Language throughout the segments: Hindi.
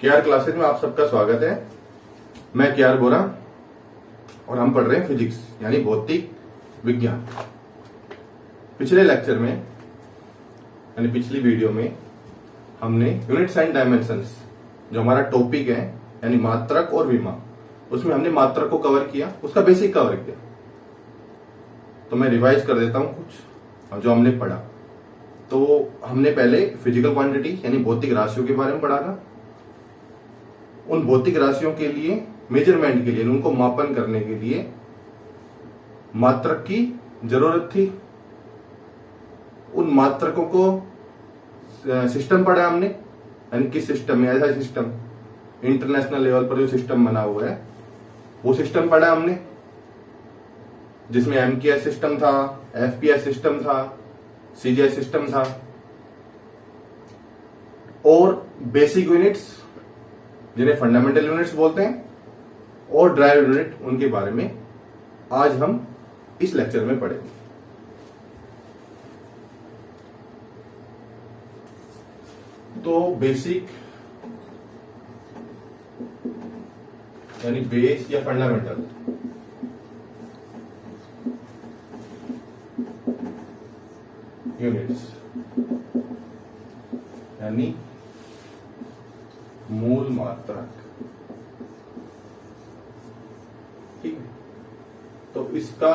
केआर क्लासेज में आप सबका स्वागत है। मैं केआर बोरा और हम पढ़ रहे हैं फिजिक्स यानी भौतिक विज्ञान। पिछले लेक्चर में यानी पिछली वीडियो में हमने यूनिट्स एंड डायमेंशंस जो हमारा टॉपिक है यानी मात्रक और विमा, उसमें हमने मात्रक को कवर किया, उसका बेसिक कवर किया। तो मैं रिवाइज कर देता हूं कुछ जो हमने पढ़ा। तो हमने पहले फिजिकल क्वांटिटी यानी भौतिक राशियों के बारे में पढ़ा था। उन भौतिक राशियों के लिए मेजरमेंट के लिए, उनको मापन करने के लिए मात्रक की जरूरत थी। उन मात्रकों को सिस्टम पढ़ा हमने, यानी किस सिस्टम में, ऐसा सिस्टम इंटरनेशनल लेवल पर जो सिस्टम बना हुआ है वो सिस्टम पढ़ा हमने, जिसमें एमकेएस सिस्टम था, एफपीएस सिस्टम था, सीजीएस सिस्टम था। और बेसिक यूनिट्स जिन्हें फंडामेंटल यूनिट्स बोलते हैं और ड्राइव यूनिट, उनके बारे में आज हम इस लेक्चर में पढ़ेंगे। तो बेसिक यानी बेस या फंडामेंटल, यूनिट्स यानी मूल मात्रक। ठीक है, तो इसका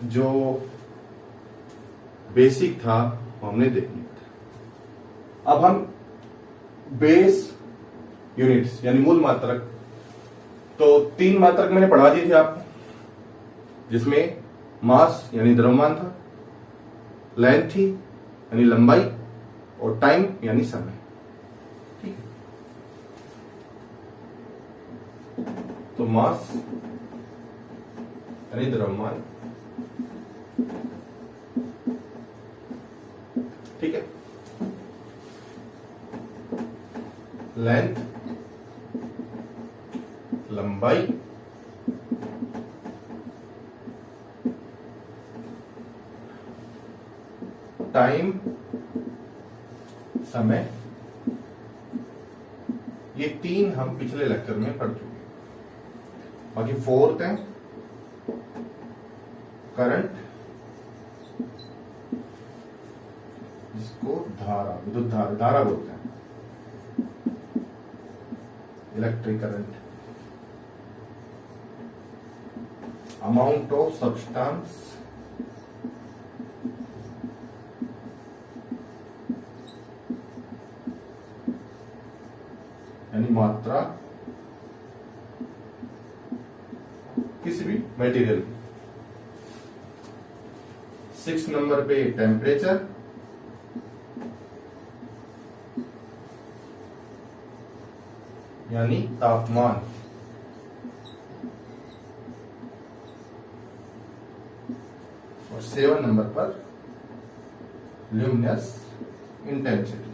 जो बेसिक था वो हमने देख लिया था। अब हम बेस यूनिट्स यानी मूल मात्रक, तो 3 मात्रक मैंने पढ़ा दिए थे आपको, जिसमें मास यानी द्रव्यमान था, लेंथ थी यानी लंबाई, और टाइम यानी समय। ठीक है, तो मास यानी द्रव्यमान, ठीक है, लेंथ लंबाई, टाइम समय, ये 3 हम पिछले लेक्चर में पढ़ चुके हैं। बाकी 4th है करंट, जिसको धारा, विद्युत धारा बोलते हैं, electric current, amount of substance, यानी मात्रा किसी भी मटेरियल। 6 नंबर पे टेम्परेचर, यानी तापमान, और 7 नंबर पर ल्यूमिनस इंटेंसिटी,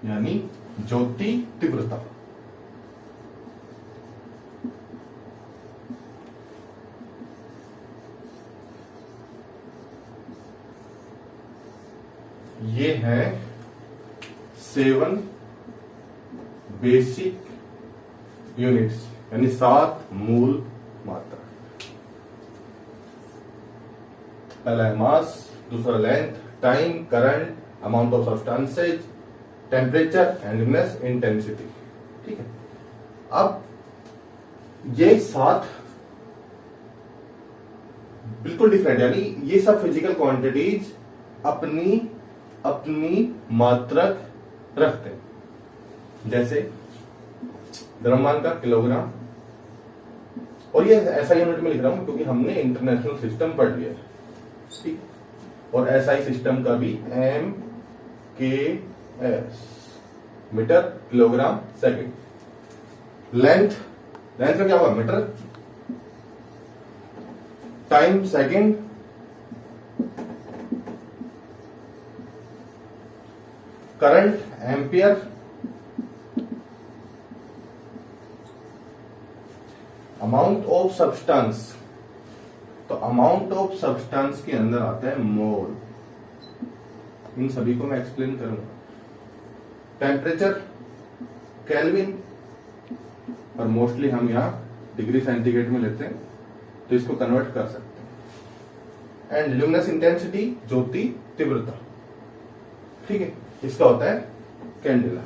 यानी ज्योति तीव्रता। ये है 7 बेसिक यूनिट्स यानी 7 मूल मात्रा। पहला है मास, दूसरा length, time, current, amount of substances, temperature and luminous intensity. ठीक है, अब ये 7 बिल्कुल डिफरेंट, यानी ये सब फिजिकल क्वांटिटीज अपनी अपनी मात्रक रखते हैं। जैसे द्रव्यमान का किलोग्राम, और ये ऐसा यूनिट में लिख रहा हूं क्योंकि हमने इंटरनेशनल सिस्टम पढ़ लिया है। ठीक, और एसआई सिस्टम का भी M K S, metre kilogram second. Length का क्या होगा, metre, time second, current ampere, amount of substance, तो अमाउंट ऑफ सब्सटेंस के अंदर आता है मोल। इन सभी को मैं एक्सप्लेन करूंगा। टेम्परेचर केल्विन, और मोस्टली हम यहाँ डिग्री सेंटीग्रेड में लेते हैं, तो इसको कन्वर्ट कर सकते हैं। एंड ल्यूमिनस इंटेंसिटी, ज्योति तीव्रता, ठीक है, इसका होता है कैंडेला,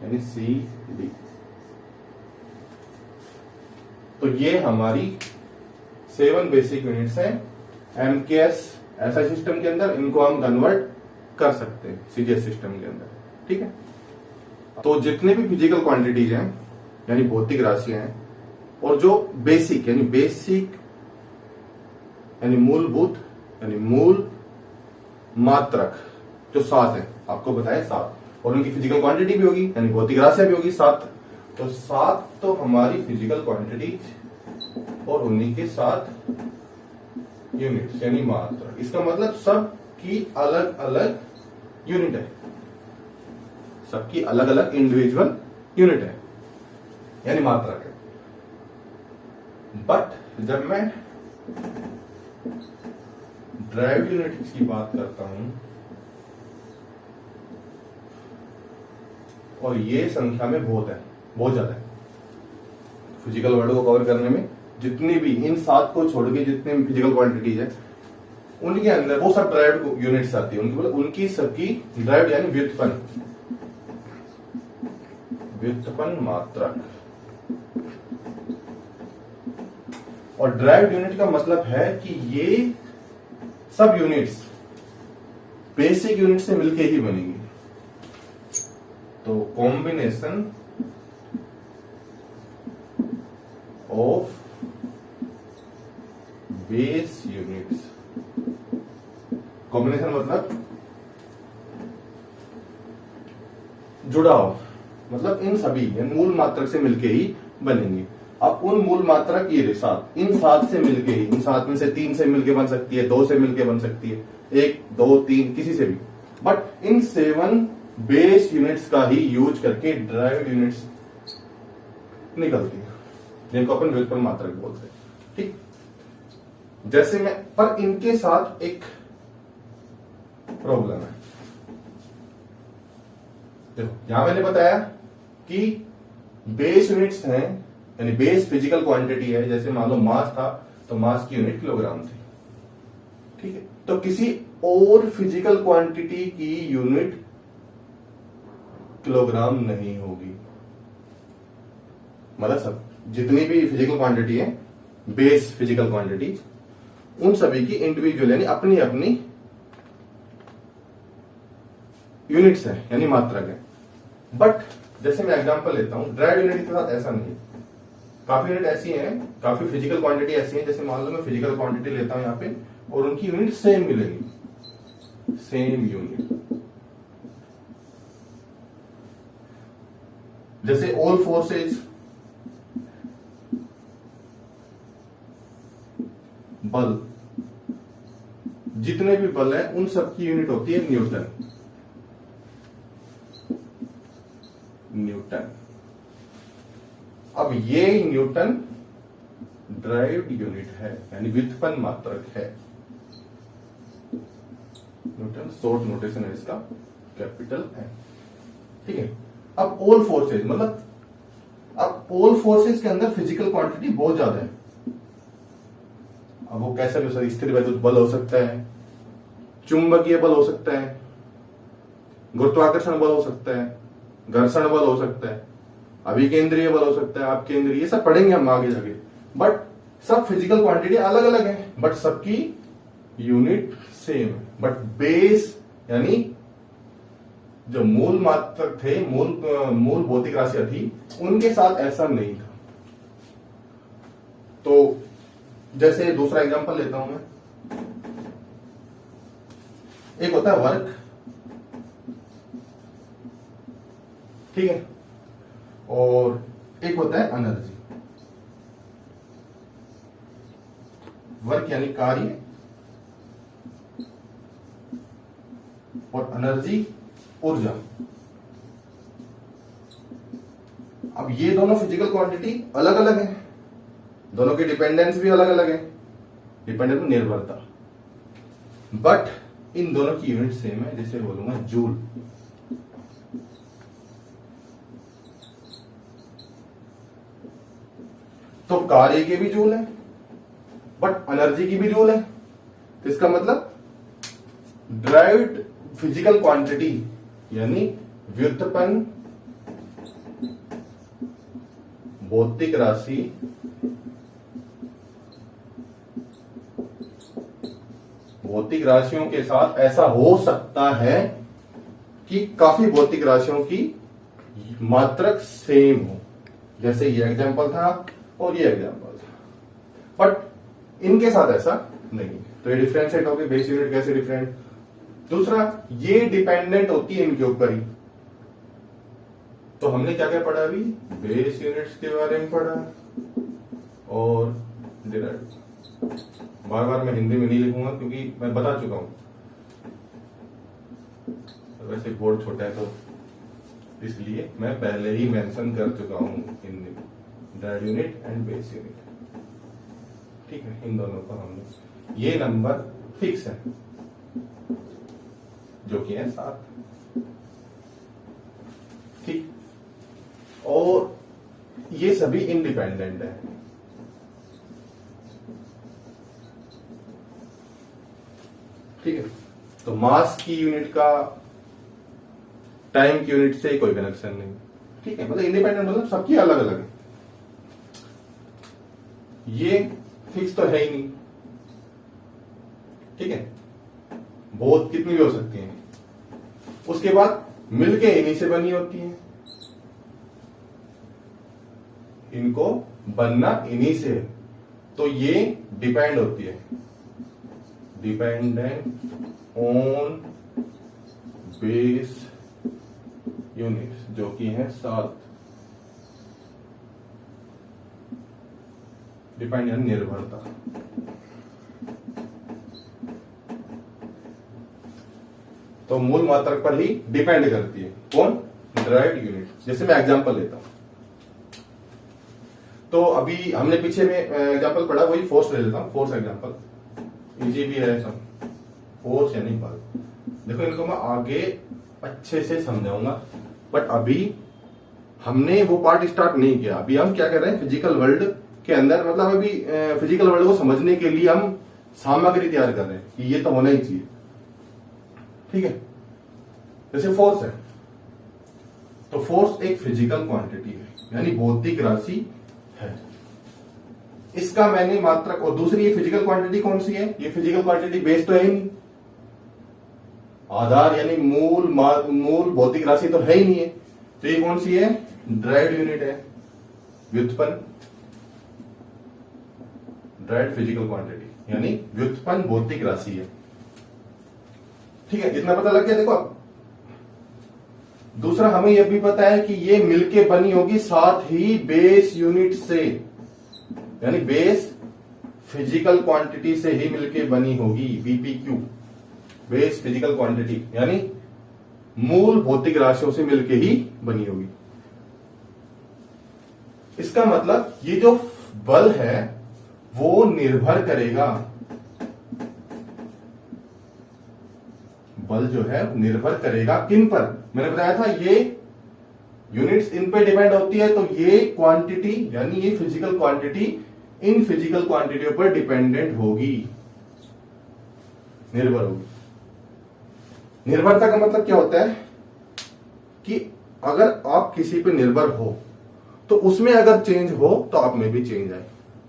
यानी CD। तो ये हमारी 7 बेसिक यूनिट्स हैं MKS ऐसा सिस्टम के अंदर। इनको हम कन्वर्ट कर सकते हैं CGS सिस्टम के अंदर, ठीक है। तो जितने भी फिजिकल क्वांटिटीज हैं यानी भौतिक राशियां हैं, और जो बेसिक यानी मूलभूत यानी मूल मात्रक जो 7 है, आपको बताया 7, और उनकी फिजिकल क्वांटिटी भी होगी यानी भौतिक राशियां भी होगी 7। तो 7 तो हमारी फिजिकल क्वांटिटीज और उन्हीं के 7 यूनिट्स यानी मात्रक। इसका मतलब सब की अलग अलग यूनिट है, सबकी अलग अलग इंडिविजुअल यूनिट है यानी मात्रक है। बट जब मैं ड्राइव यूनिट्स की बात करता हूं, और ये संख्या में बहुत ज्यादा है फिजिकल वर्ल्ड को कवर करने में, जितनी भी इन 7 को छोड़ के जितने भी फिजिकल क्वांटिटीज है उनके अंदर वो सब ड्राइव्ड यूनिट्स आती है। उनकी सबकी ड्राइव्ड यानी व्युत्पन्न मात्रक। और ड्राइव्ड यूनिट का मतलब है कि ये सब यूनिट्स बेसिक यूनिट से मिलके ही बनेंगी। तो combination of base units, combination मतलब जुड़ाव, मतलब इन सभी मूल मात्रक से मिलके ही बनेंगे। अब उन मूल मात्रक ये 7, इन 7 से मिलके ही, इन 7 में से 3 से मिलके बन सकती है, 2 से मिलके बन सकती है, 1 2 3 किसी से भी। बट इन 7 बेस यूनिट्स का ही यूज करके ड्राइव्ड यूनिट्स निकलती है, जिनको अपन व्युत्पन्न मात्रक बोलते हैं, ठीक। जैसे मैं, पर इनके साथ एक प्रॉब्लम है। देखो यहां मैंने बताया कि बेस यूनिट्स हैं यानी बेस फिजिकल क्वांटिटी है। जैसे मान लो मास था तो मास की यूनिट किलोग्राम थी, ठीक है। तो किसी और फिजिकल क्वांटिटी की यूनिट किलोग्राम नहीं होगी। मतलब सब जितनी भी फिजिकल क्वांटिटी है, बेस फिजिकल क्वांटिटी, उन सभी की इंडिविजुअल यानी अपनी अपनी यूनिट्स है यानी मात्रक है। बट जैसे मैं एग्जांपल लेता हूं, ड्राइव्ड यूनिट के साथ ऐसा नहीं है। काफी यूनिट ऐसी हैं, काफी फिजिकल क्वांटिटी ऐसी हैं, जैसे मान लो मैं फिजिकल क्वांटिटी लेता हूं यहां पे, और उनकी यूनिट सेम मिलेगी, सेम यूनिट। जैसे ऑल फोर्सेज, बल, जितने भी बल है उन सबकी यूनिट होती है न्यूटन। अब ये न्यूटन ड्राइव्ड यूनिट है यानी व्युत्पन्न मात्रक है। न्यूटन शॉर्ट नोटेशन है इसका, कैपिटल है, ठीक है। अब ऑल फोर्सेज, मतलब अब ऑल फोर्सेज के अंदर फिजिकल क्वांटिटी बहुत ज्यादा है। अब वो कैसा भी हो सकता है, स्थिर वैद्युत बल हो सकता है, चुंबकीय बल हो सकता है, गुरुत्वाकर्षण बल हो सकता है, घर्षण बल हो सकता है, अभिकेंद्रीय बल हो सकता है, आप केंद्रीय, ये सब पढ़ेंगे हम आगे जाके। बट सब फिजिकल क्वांटिटी अलग अलग है, बट सबकी यूनिट सेम है। बट बेस यानी जो मूल मात्रक थे, मूल भौतिक राशियां थी, उनके साथ ऐसा नहीं था। तो जैसे दूसरा एग्जांपल लेता हूं मैं, एक होता है वर्क, ठीक है, और एक होता है एनर्जी। वर्क यानी कार्य, और एनर्जी ऊर्जा। अब ये दोनों फिजिकल क्वांटिटी अलग अलग है, दोनों की डिपेंडेंस भी अलग अलग है, डिपेंडेंट में निर्भरता, बट इन दोनों की यूनिट सेम है, जिसे बोलूंगा जूल। तो कार्य के भी जूल है बट एनर्जी की भी जूल है, तो इसका मतलब ड्राइव्ड फिजिकल क्वांटिटी यानी व्युत्पन्न भौतिक राशि भौतिक राशियों के साथ ऐसा हो सकता है कि काफी भौतिक राशियों की मात्रक सेम हो, जैसे ये एग्जांपल था और ये एग्जांपल था, बट इनके साथ ऐसा नहीं। तो ये डिफरेंशिएट हो गए, बेस यूनिट कैसे डिफरेंट। दूसरा, ये डिपेंडेंट होती है इनके ऊपर ही। तो हमने क्या क्या पढ़ा अभी, बेस यूनिट्स के बारे में पढ़ा और डिराइव्ड। बार बार मैं हिंदी में नहीं लिखूंगा क्योंकि मैं बता चुका हूं, वैसे बोर्ड छोटा है तो इसलिए मैं पहले ही मेंशन कर चुका हूं हिंदी में, derived unit and base unit. ठीक है, इन दोनों को हमने, ये नंबर फिक्स है जो कि है 7। ठीक, और ये सभी इंडिपेंडेंट है। ठीक है, तो मास की यूनिट का टाइम की यूनिट से कोई कनेक्शन नहीं। ठीक है, मतलब इंडिपेंडेंट मतलब सबकी अलग अलग है, ये फिक्स तो है ही नहीं। ठीक है, बहुत कितनी भी हो सकती है, उसके बाद मिलके इन्हीं से बनी होती है, इनको बनना इन्हीं से है, तो ये डिपेंड होती है, डिपेंडेंट ऑन बेस यूनिट जो कि है 7। डिपेंड यानी निर्भरता। तो मूल मात्रक पर ही डिपेंड करती है, कौन, ड्राइव्ड यूनिट। जैसे मैं एग्जांपल लेता हूं, तो अभी हमने पीछे में एग्जांपल पढ़ा, वही फोर्स ले लेता हूं, फोर्स एग्जांपल इजी भी है सब। फोर्स यानी बल। देखो, इनको मैं आगे अच्छे से समझाऊंगा, बट अभी हमने वो पार्ट स्टार्ट नहीं किया। अभी हम क्या कर रहे हैं, फिजिकल वर्ल्ड के अंदर, मतलब अभी फिजिकल वर्ल्ड को समझने के लिए हम सामग्री तैयार कर रहे हैं कि ये तो होना ही चाहिए। ठीक है, जैसे फोर्स है, तो फोर्स एक फिजिकल क्वांटिटी है, यानी भौतिक राशि है। इसका मैंने मात्रक, और दूसरी ये फिजिकल क्वांटिटी कौन सी है, ये फिजिकल क्वांटिटी बेस तो है ही नहीं, आधार यानी मूल भौतिक राशि तो है ही नहीं है, तो ये कौन सी है, ड्राइव्ड यूनिट है, व्युत्पन्न ड्राइव्ड फिजिकल क्वांटिटी यानी व्युत्पन्न भौतिक राशि है। ठीक है, इतना पता लग गया। देखो, दूसरा हमें यह भी पता है कि ये मिलके बनी होगी साथ ही बेस यूनिट से, यानी बेस फिजिकल क्वांटिटी से ही मिलके बनी होगी, बीपीक्यू, बेस फिजिकल क्वांटिटी यानी मूल भौतिक राशियों से मिलके ही बनी होगी। इसका मतलब ये जो बल है वो निर्भर करेगा, बल जो है निर्भर करेगा किन पर, मैंने बताया था ये यूनिट्स इन पे डिपेंड होती है, तो ये क्वांटिटी यानी ये फिजिकल क्वांटिटी इन फिजिकल क्वांटिटियों पर डिपेंडेंट होगी, निर्भर होगी। निर्भरता का मतलब क्या होता है कि अगर आप किसी पे निर्भर हो तो उसमें अगर चेंज हो तो आप में भी चेंज आए,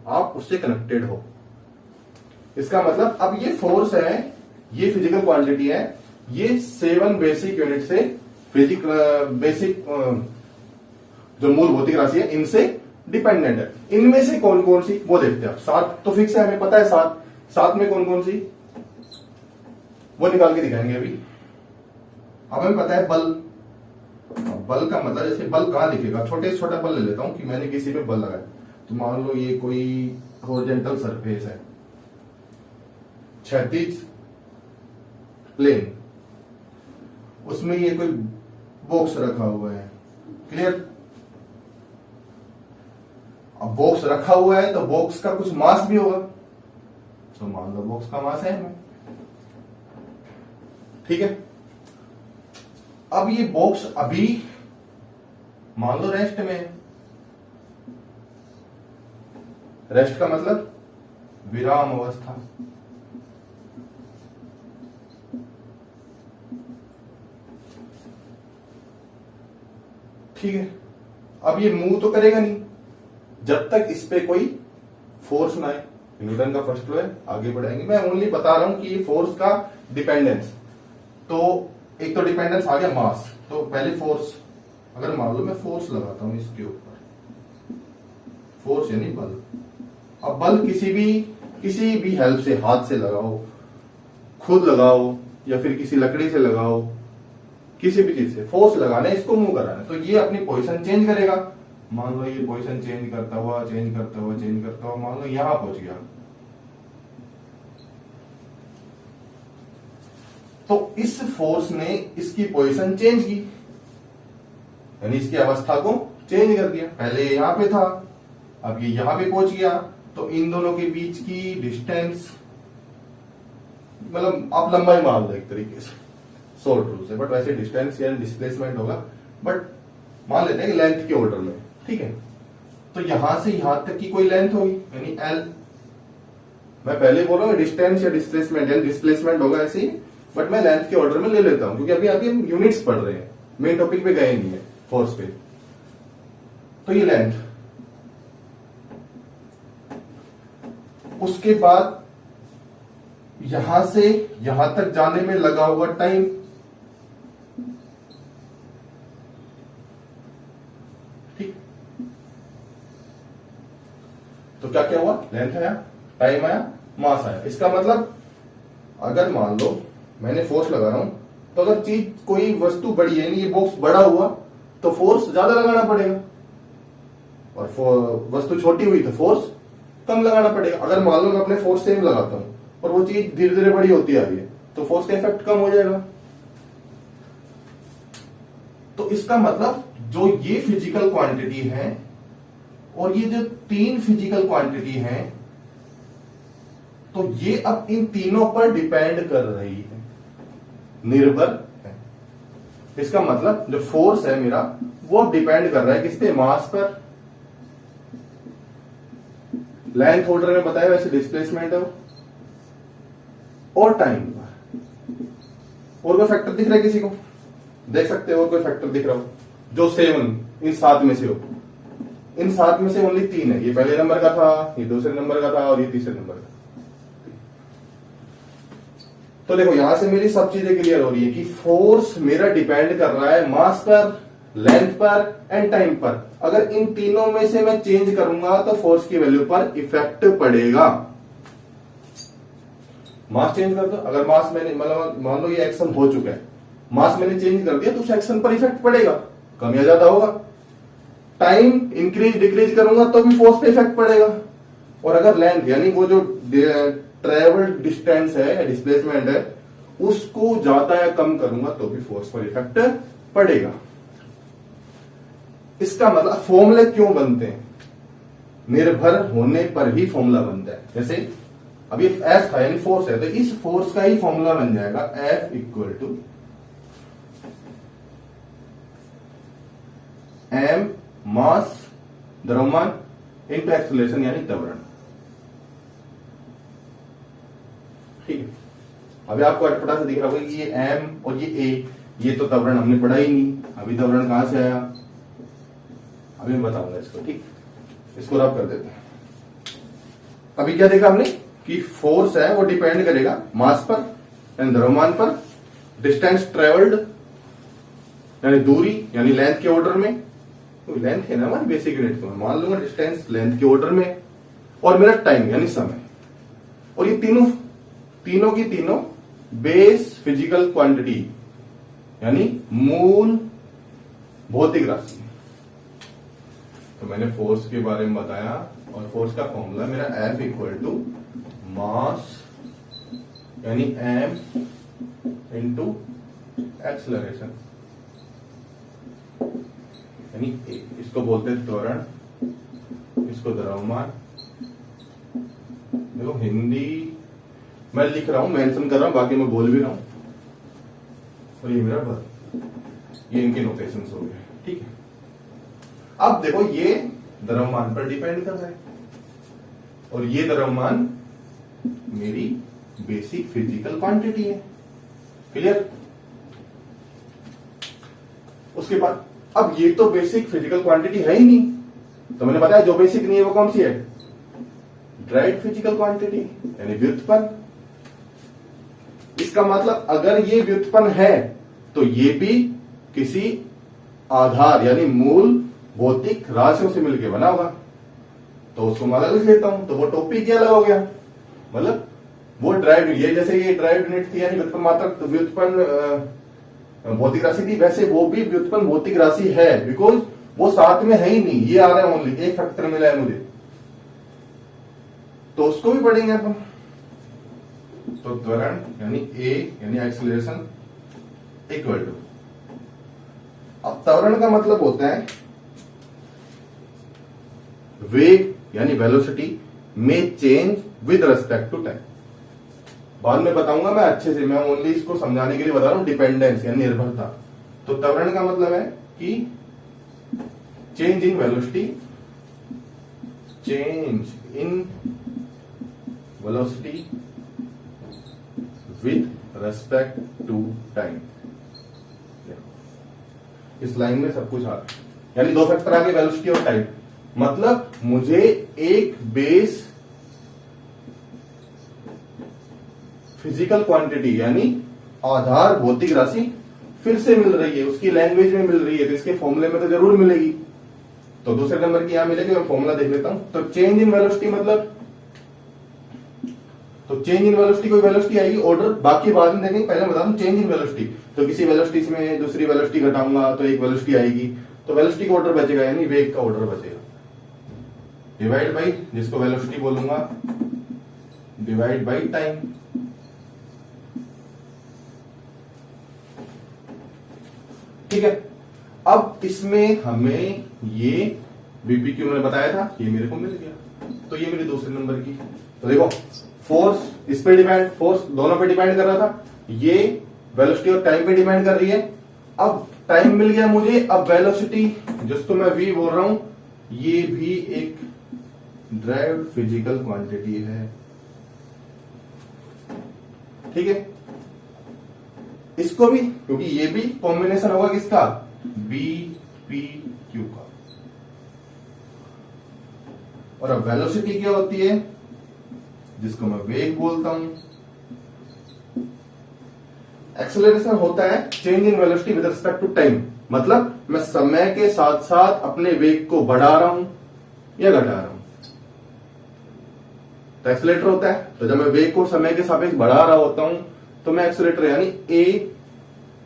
आप उससे कनेक्टेड हो। इसका मतलब अब ये फोर्स है, ये फिजिकल क्वांटिटी है, ये 7 बेसिक यूनिट से बेसिक जो मूल भौतिक राशि है इनसे डिपेंडेंट है। इनमें से कौन कौन सी वो देखते हैं। 7 तो फिक्स है, हमें पता है 7 में कौन कौन सी वो निकाल के दिखाएंगे अभी। अब हमें पता है बल का मतलब, जैसे बल कहां दिखेगा, छोटे से छोटा बल ले लेता हूं कि मैंने किसी पे बल लगाया, तो मान लो ये कोई हॉरिजॉन्टल सरफेस है, क्षैतिज प्लेन, उसमें ये कोई बॉक्स रखा हुआ है, क्लियर। अब अब बॉक्स रखा हुआ है तो बॉक्स का कुछ मास भी होगा, तो मान लो बॉक्स का मास है m, ठीक है। अब ये बॉक्स अभी मान लो रेस्ट में है, रेस्ट का मतलब विराम अवस्था, ठीक है। अब ये मूव तो करेगा नहीं जब तक इस पे कोई फोर्स ना आए, न्यूटन का फर्स्ट लॉ है, आगे बढ़ाएंगे। मैं ओनली बता रहा हूं कि ये फोर्स का डिपेंडेंस, तो एक तो डिपेंडेंस आ गया मास, तो पहले फोर्स, अगर मान लो मैं फोर्स लगाता हूं इसके ऊपर, फोर्स यानी बल। अब बल किसी भी हेल्प से, हाथ से लगाओ, खुद लगाओ, या फिर किसी लकड़ी से लगाओ, किसी भी चीज से फोर्स लगाना है, इसको मूव कराना है, तो ये अपनी पोजीशन चेंज करेगा। मान लो ये पोजीशन चेंज करता हुआ मान लो यहां पहुंच गया, तो इस फोर्स ने इसकी पोजीशन चेंज की, यानी इसकी अवस्था को चेंज कर दिया। पहले यहां पे था, अब ये यहां पे पहुंच गया, तो इन दोनों के बीच की डिस्टेंस, मतलब आप लंबाई मान लो एक तरीके से, शॉर्ट रूल से, बट वैसे डिस्टेंस या डिस्प्लेसमेंट होगा, बट मान लेते हैं लेंथ के ऑर्डर में, ठीक है। तो यहां से यहां तक की कोई लेंथ होगी, यानी एल। मैं पहले बोल रहा हूँ डिस्टेंस या डिस्प्लेसमेंट, यानी डिस्प्लेसमेंट होगा ऐसे ही, बट मैं लेंथ के ऑर्डर में ले लेता हूं, क्योंकि अभी आगे हम यूनिट्स पढ़ रहे हैं, मेन टॉपिक पे गए नहीं है, फोर्स पे। तो ये लेंथ, उसके बाद यहां से यहां तक जाने में लगा हुआ टाइम, ठीक। तो क्या क्या हुआ, लेंथ आया, टाइम आया, मास आया। इसका मतलब अगर मान लो मैंने फोर्स लगा रहा हूं, तो अगर चीज कोई वस्तु बड़ी है, ये बॉक्स बड़ा हुआ तो फोर्स ज्यादा लगाना पड़ेगा, और वस्तु छोटी हुई तो फोर्स कम लगाना पड़ेगा। अगर मान लो मैं अपने फोर्स सेम लगाता हूं और वो चीज धीरे धीरे बड़ी होती आ रही है, तो फोर्स का इफेक्ट कम हो जाएगा। तो इसका मतलब जो ये फिजिकल क्वांटिटी है और ये जो तीन फिजिकल क्वांटिटी है, तो ये अब इन तीनों पर डिपेंड कर रही है, निर्भर है। इसका मतलब जो फोर्स है मेरा, वो डिपेंड कर रहा है किस पे, मास पर, लेंथ ऑर्डर में बताया वैसे डिस्प्लेसमेंट है वो, और टाइम पर। और कोई फैक्टर दिख रहा है किसी को, देख सकते हो और कोई फैक्टर दिख रहा हो जो सेवन इन सात में से हो। इन सात में से ओनली तीन है, ये पहले नंबर का था, ये दूसरे नंबर का था, और ये तीसरे नंबर का। तो देखो यहां से मेरी सब चीजें क्लियर हो रही है कि फोर्स मेरा डिपेंड कर रहा है मास पर, लेंथ पर एंड टाइम पर। अगर इन तीनों में से मैं चेंज करूंगा तो फोर्स की वैल्यू पर इफेक्ट पड़ेगा। मास चेंज कर दो, अगर मास मैंने, मतलब मान लो ये एक्शन हो चुका है, मास मैंने चेंज कर दिया तो उस एक्शन पर इफेक्ट पड़ेगा, कम या ज्यादा होगा। टाइम इंक्रीज डिक्रीज करूंगा तो भी फोर्स पे इफेक्ट पड़ेगा। और अगर लेंथ यानी वो जो ट्रेवल डिस्टेंस है या डिस्प्लेसमेंट है, उसको ज्यादा या कम करूंगा तो भी फोर्स पर इफेक्ट पड़ेगा। इसका मतलब फॉर्मूले क्यों बनते हैं, निर्भर होने पर ही फॉर्मूला बनता है। जैसे अब ये एफ था यानी फोर्स है, तो इस फोर्स का ही फॉर्मूला बन जाएगा एफ इक्वल टू एम मास द्रव्यमान इनटू एक्सेलरेशन यानी त्वरण, ठीक है। अभी आपको अटपटा से दिख रहा होगा कि ये एम और ये ए, ये तो त्वरण हमने पढ़ा ही नहीं, अभी त्वरण कहां से आया, अभी मैं बताऊंगा इसको, ठीक। इसको रब कर देते हैं। अभी क्या देखा हमने कि फोर्स है वो डिपेंड करेगा मास पर यानी द्रव्यमान पर, डिस्टेंस ट्रेवल्ड यानी दूरी यानी लेंथ के ऑर्डर में, तो लेंथ है ना हमारी बेसिक यूनिट, तो मान लूंगा डिस्टेंस लेंथ के ऑर्डर में, और मेरा टाइम यानी समय। और ये तीनों की तीनों बेस फिजिकल क्वांटिटी यानी मूल भौतिक राशि। तो मैंने फोर्स के बारे में बताया, और फोर्स का फॉर्मूला मेरा F इक्वल टू मास यानी m इंटू एक्सलरेशन यानी a, इसको बोलते हैं त्वरण इसको द्रव्यमान, देखो हिंदी मैं लिख रहा हूं, मेंशन कर रहा हूं, बाकी मैं बोल भी रहा हूं, और ये मेरा बल, ये इनके नोटेशंस हो गए, ठीक है। अब देखो ये द्रव्यमान पर डिपेंड कर रहा है, और ये द्रव्यमान मेरी बेसिक फिजिकल क्वांटिटी है, क्लियर। उसके बाद अब ये तो बेसिक फिजिकल क्वांटिटी है ही नहीं, तो मैंने बताया जो बेसिक नहीं है वो कौन सी है, ड्राइड फिजिकल क्वांटिटी यानी व्युत्पन्न। इसका मतलब अगर ये व्युत्पन्न है तो ये भी किसी आधार यानी मूल भौतिक राशियों से मिलकर बना होगा, तो उसको मैं अलग लिख लेता हूं, तो वो टॉपिक ही अलग हो गया। मतलब वो ड्राइव, ये जैसे ये ड्राइव यूनिट थी यानी व्युत्पन्न मात्रक, व्युत्पन्न भौतिक राशि थी, वैसे वो भी व्युत्पन्न भौतिक राशि है, बिकॉज वो साथ में है ही नहीं, ये आ रहा है ओनली, एक फैक्टर मिला है मुझे, तो उसको भी पढ़ेंगे अपन। तो त्वरण यानी ए यानी एक्सीलरेशन इक्वल टू, अब त्वरण का मतलब होता है वेग यानी वेलोसिटी में change with respect to time. बाद में बताऊंगा मैं अच्छे से, मैं ओनली इसको समझाने के लिए बता रहा हूं, डिपेंडेंस यानी निर्भरता। तो त्वरण का मतलब है कि change in velocity, change in velocity with respect to time. इस लाइन में सब कुछ आ रहा है, यानी दो फैक्टर आ गए, वेलोसिटी और टाइम। मतलब मुझे एक बेस फिजिकल क्वांटिटी यानी आधार भौतिक राशि फिर से मिल रही है, उसकी लैंग्वेज में मिल रही है, तो इसके फॉर्मूले में तो जरूर मिलेगी। तो दूसरे नंबर की यहां मिलेगी, मैं फॉर्मूला देख लेता हूं। तो चेंज इन वेलोसिटी मतलब, तो चेंज इन वेलोसिटी कोई वेलोसिटी आएगी, ऑर्डर बाकी बाद में देखेंगे, पहले बता दूं चेंज इन वेलोसिटी, तो किसी वेलोसिटी में दूसरी वेलोसिटी घटाऊंगा तो एक वेलोसिटी आएगी, तो वेलोसिटी का ऑर्डर बचेगा यानी वेग का ऑर्डर बचेगा, डिवाइड बाई जिसको वेलोसिटी बोलूंगा डिवाइड बाई टाइम। ठीक है। अब इसमें हमें ये बीपीक्यू मैंने बताया था, ये मेरे को मिल गया, तो ये मेरी दूसरे नंबर की। तो देखो फोर्स इस पे डिपेंड, फोर्स दोनों पे डिपेंड कर रहा था, ये वेलोसिटी और टाइम पे डिपेंड कर रही है। अब टाइम मिल गया मुझे, अब वेलोसिटी जिसको मैं वी बोल रहा हूं, ये भी एक ड्राइव्ड फिजिकल क्वांटिटी है, ठीक है। इसको भी, क्योंकि ये भी कॉम्बिनेशन होगा किसका, बी पी क्यू का। और अब वेलोसिटी क्या होती है, जिसको मैं वेग बोलता हूं। एक्सेलरेशन होता है change in velocity with respect to time, मतलब मैं समय के साथ साथ अपने वेग को बढ़ा रहा हूं या घटा रहा हूं। तो एक्सेलेरेटर होता है, तो जब मैं वेग को समय के सापेक्ष बढ़ा रहा होता हूं तो मैं एक्सेलेरेटर यानी ए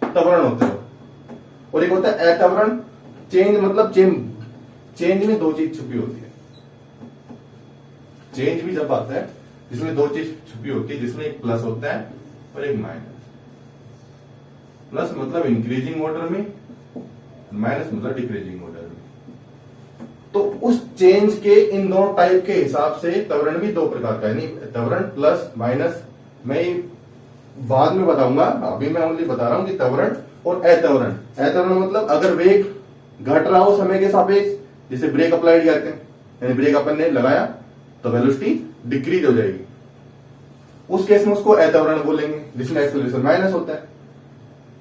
त्वरण होता है, और एक होता है अत्वरण। चेंज मतलब चेंज में दो चीज छुपी होती है। चेंज भी जब आता है जिसमें दो चीज छुपी होती है, जिसमें एक प्लस होता है और एक माइनस। प्लस मतलब इंक्रीजिंग ऑर्डर में, माइनस मतलब डिक्रीजिंग ऑर्डर में। तो उस चेंज के इन दोनों टाइप के हिसाब से त्वरण भी दो प्रकार का, यानी त्वरण प्लस माइनस। मैं बाद में बताऊंगा, अभी मैं ओनली बता रहा हूं कि त्वरण और अत्वरण। अत्वरण मतलब अगर वेग घट रहा हो समय के सापेक्ष, जिसे ब्रेक अप्लाइड कहते हैं, यानी ब्रेक अपन ने लगाया तो वेलोसिटी डिक्रीज हो जाएगी, उस केस में उसको अत्वरण बोलेंगे, जिसमें एक्सेलरेशन माइनस होता है।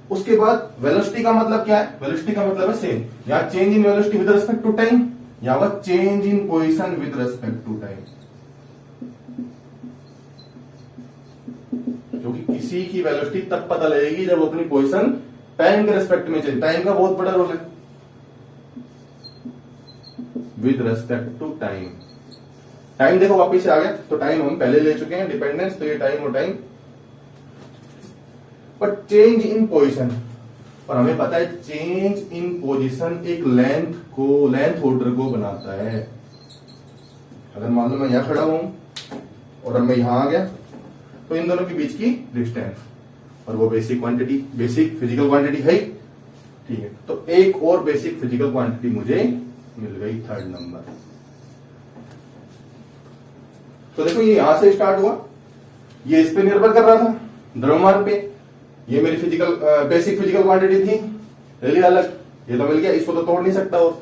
उसके बाद वेलोसिटी का मतलब क्या है, वेलोसिटी का मतलब है सेम, यहां change in velocity with respect to time, यहां पर change in position with respect to time. क्योंकि किसी की वेलोसिटी तब पता लगेगी जब अपनी पोजीशन टाइम के रिस्पेक्ट में चेंज, टाइम का बहुत बड़ा रोल है, with respect to time. Time देखो वापिस से आ गया, तो टाइम हम पहले ले चुके हैं डिपेंडेंस, तो ये टाइम और time. But change in position, और हमें पता है चेंज इन पोजीशन एक लेंथ ऑर्डर को बनाता है। अगर मान लो मैं यहां खड़ा हूं और अब मैं यहां आ गया, तो इन दोनों के बीच की डिस्टेंस, और वो basic quantity, basic physical quantity है, ठीक है। तो एक और बेसिक फिजिकल क्वांटिटी मुझे मिल गई थर्ड नंबर। तो देखो ये यहां से स्टार्ट हुआ, ये इस पे निर्भर कर रहा था द्रव्यमान पे, ये मेरी फिजिकल बेसिक फिजिकल क्वांटिटी थी, ले लिया अलग, ये तो मिल गया, इसको तो तोड़ नहीं सकता। और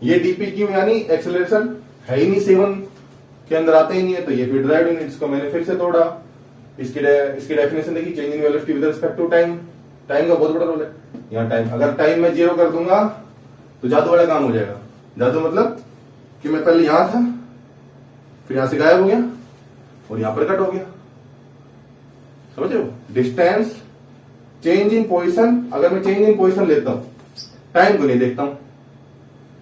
ये डीपी क्यू यानी एक्सेलरेशन है ही नहीं, 7 के अंदर आते ही नहीं है, तो ये फिर ड्राइव यूनिट्स को मैंने फिर से तोड़ा। इसकी डेफिनेशन देखी, change in velocity with respect to time. Time का बहुत बड़ा रोल है यहाँ। टाइम अगर टाइम में 0 कर दूंगा तो जादू वाला काम हो जाएगा। जादू मतलब कि मैं पहले यहां था, फिर यहां से गायब हो गया और यहां पर कट हो गया, समझ रहे हो? डिस्टेंस चेंज इन पोजीशन, अगर मैं चेंज इन पोजीशन लेता हूं, टाइम को नहीं देखता हूं,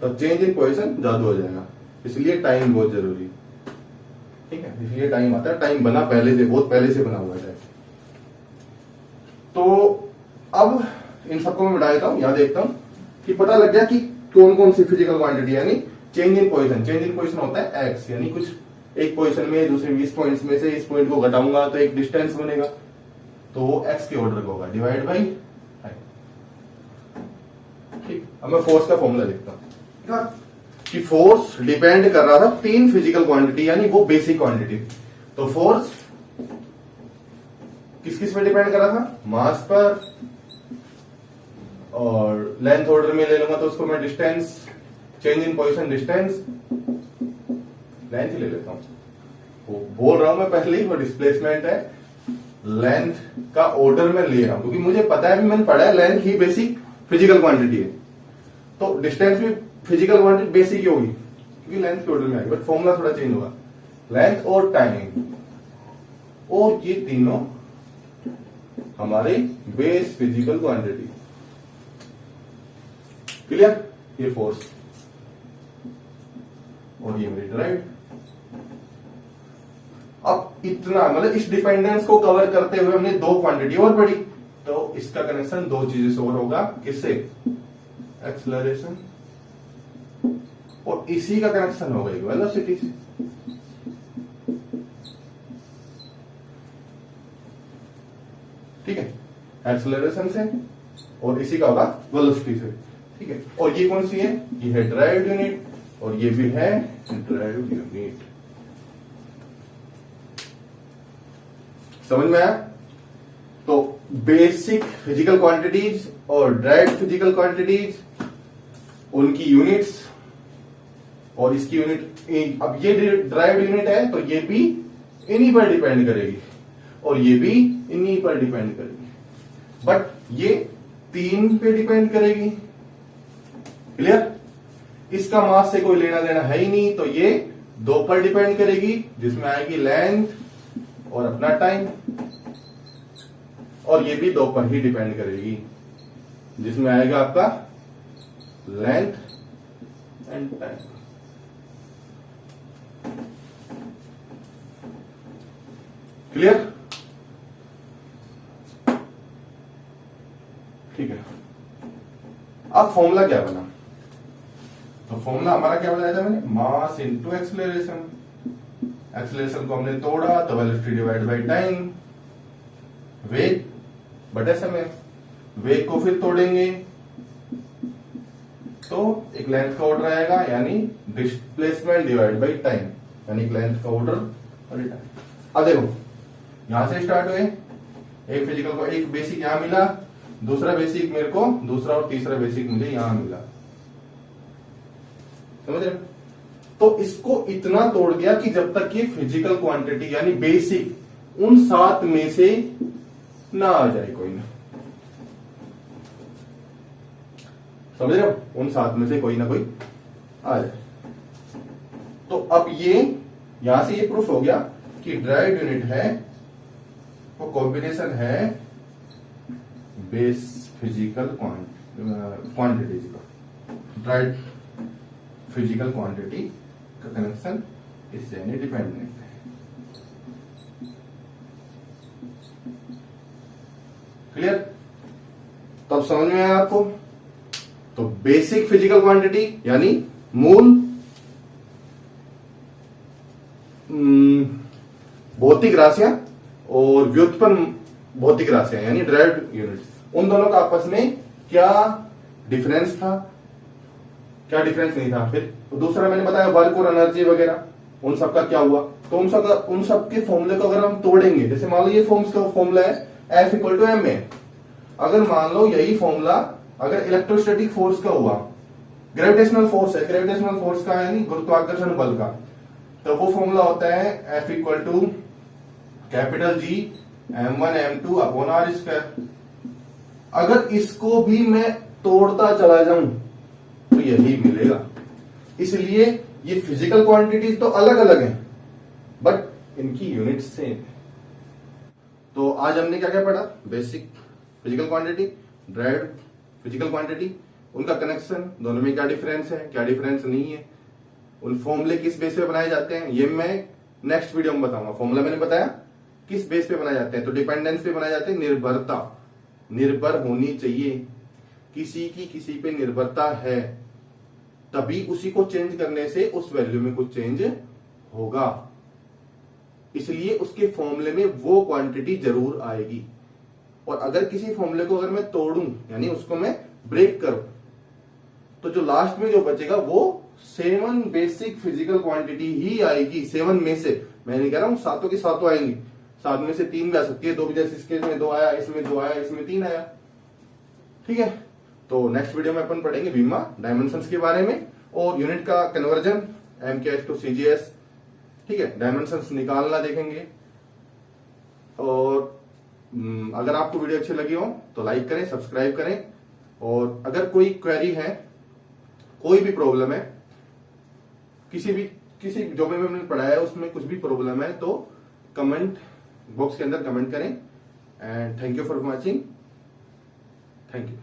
तो चेंज इन पोजीशन जादू हो जाएगा। इसलिए टाइम बहुत जरूरी है, ठीक है? इसलिए टाइम आता है, टाइम बना पहले से, बहुत पहले से बना हुआ है टाइम। तो अब इन सबको मैं मिटा देता हूं, यहां देखता हूं कि पता लग गया कि कौन कौन सी फिजिकल क्वांटिटी, यानी change in position. Change in position होता है एक्स, यानी कुछ एक पोजीशन में दूसरे 20 पॉइंट्स में से इस पॉइंट को घटाऊंगा तो एक डिस्टेंस बनेगा, तो वो एक्स के ऑर्डर का होगा, डिवाइड बाई टाइम। ठीक, अब मैं फोर्स का फॉर्मूला लिखता हूं कि फोर्स डिपेंड कर रहा था 3 फिजिकल क्वांटिटी, यानी वो बेसिक क्वांटिटी। तो फोर्स किस किस पे डिपेंड कर रहा था? मास पर, और लेंथ ऑर्डर में ले लूंगा तो उसको मैं distance, change in position distance, length ही ले लेता हूं। वो बोल रहा हूं मैं पहले ही, वो डिस्प्लेसमेंट है, लेंथ का ऑर्डर में ले रहा हूं क्योंकि मुझे पता है, भी मैंने पढ़ा है, लेंथ ही बेसिक फिजिकल क्वांटिटी है, तो डिस्टेंस भी फिजिकल क्वांटिटी बेसिक ही होगी क्योंकि लेंथ के ऑर्डर में आएगी, बट फॉर्मूला थोड़ा चेंज होगा। लेंथ और टाइम, और ये तीनों हमारे बेस फिजिकल क्वांटिटी। क्लियर? ये फोर्स और ये मेरी ड्राइव। अब इतना मतलब इस डिपेंडेंस को कवर करते हुए हमने 2 क्वांटिटी और पढ़ी, तो इसका कनेक्शन 2 चीजों से और होगा। किससे? एक्सेलरेशन, और इसी का कनेक्शन होगा वेलोसिटी से। ठीक है, एक्सेलरेशन से, और इसी का होगा वेलोसिटी से। ठीक है, और ये कौन सी है? ये है ड्राइव यूनिट, और ये भी है ड्राइव यूनिट। समझ में आया? तो बेसिक फिजिकल क्वांटिटीज और ड्राइव फिजिकल क्वांटिटीज, उनकी यूनिट्स, और इसकी यूनिट, अब ये ड्राइव यूनिट है तो ये भी इन्हीं पर डिपेंड करेगी, और ये भी इन्हीं पर डिपेंड करेगी, बट ये 3 पे डिपेंड करेगी। क्लियर? इसका मास से कोई लेना देना है ही नहीं, तो ये 2 पर डिपेंड करेगी, जिसमें आएगी लेंथ और अपना टाइम, और ये भी 2 पर ही डिपेंड करेगी, जिसमें आएगा आपका लेंथ एंड टाइम। क्लियर? ठीक है, अब फॉर्मूला क्या बना? तो फॉर्मूला हमारा क्या बताया था मैंने? Mass into acceleration. एक्सेलरेशन को हमने तोड़ा तो वेलोसिटी डिवाइड बाय टाइम, वेग बटे समय। वेग को फिर तोड़ेंगे तो एक लेंथ का ऑर्डर आएगा, यानी डिस्प्लेसमेंट डिवाइड बाय टाइम, यानी लेंथ का ऑर्डर और टाइम। अब देखो, यहां से स्टार्ट हुए, एक फिजिकल को एक बेसिक यहां मिला, दूसरा बेसिक मेरे को, दूसरा और तीसरा बेसिक मुझे यहां मिला। समझ रहे? तो इसको इतना तोड़ दिया कि जब तक ये फिजिकल क्वांटिटी यानी बेसिक उन 7 में से ना आ जाए कोई ना। समझ रहे हो? उन 7 में से कोई ना कोई आ जाए। तो अब ये यहां से ये प्रूफ हो गया कि ड्राइव यूनिट है वो कॉम्बिनेशन है बेस फिजिकल क्वांटिटीज का। ड्राइव फिजिकल क्वांटिटी का कनेक्शन इससे यानी डिपेंडेंट है। क्लियर? तो अब समझ में आया आपको? तो बेसिक फिजिकल क्वांटिटी यानी मूल भौतिक राशियां और व्युत्पन्न भौतिक राशियां यानी ड्राइव यूनिट्स, उन दोनों का आपस में क्या डिफरेंस था, क्या डिफरेंस नहीं था। फिर दूसरा मैंने बताया वर्क और एनर्जी वगैरह, उन सब का क्या हुआ। तो उन सब के फॉर्मूले को अगर हम तोड़ेंगे, जैसे मान लो ये फॉर्मूला है F equal to M A, अगर मान लो यही फॉर्मूला अगर इलेक्ट्रोस्टैटिक फोर्स का हुआ, ग्रेविटेशनल फोर्स है, ग्रेविटेशनल फोर्स का यानी गुरुत्वाकर्षण बल का, तो वो फॉर्मूला होता है F equal to capital G m1 m2 upon R square. अगर इसको भी मैं तोड़ता चला जाऊं तो यही मिलेगा। इसलिए ये फिजिकल क्वांटिटीज तो अलग अलग हैं, बट इनकी यूनिट सेम है। तो आज हमने क्या क्या पढ़ा, basic physical quantity, derived physical quantity, उनका कनेक्शन, दोनों में क्या डिफरेंस है, क्या डिफरेंस नहीं है, उन फॉर्मूले किस बेस पे बनाए जाते हैं, ये मैं नेक्स्ट वीडियो में बताऊंगा। फॉर्मूला मैंने बताया किस बेस पे बनाए जाते हैं, तो डिपेंडेंस पे बनाए जाते हैं, निर्भरता, निर्भर होनी चाहिए, किसी की किसी पे निर्भरता है तभी उसी को चेंज करने से उस वैल्यू में कुछ चेंज होगा। इसलिए उसके फॉर्मूले में वो क्वांटिटी जरूर आएगी। और अगर किसी फॉर्मूले को अगर मैं तोड़ूं यानी उसको मैं ब्रेक करूं, तो जो लास्ट में जो बचेगा वो 7 बेसिक फिजिकल क्वांटिटी ही आएगी। 7 में से, मैं नहीं कह रहा हूं सातों की सातों आएंगी, 7 में से 3 भी आ सकती है, 2 भी, जैसे इसके में 2 आया, इसमें 2 आया, इसमें 3 आया। ठीक है, तो नेक्स्ट वीडियो में अपन पढ़ेंगे विमा डायमेंशंस के बारे में और यूनिट का कन्वर्जन MKS टू CGS। ठीक है, डायमेंशंस निकालना देखेंगे। और अगर आपको वीडियो अच्छी लगी हो तो लाइक करें, सब्सक्राइब करें, और अगर कोई क्वेरी है, कोई भी प्रॉब्लम है, किसी जो भी मैंने पढ़ाया है उसमें कुछ भी प्रॉब्लम है तो कमेंट बॉक्स के अंदर कमेंट करें। And thank you for watching, thank you.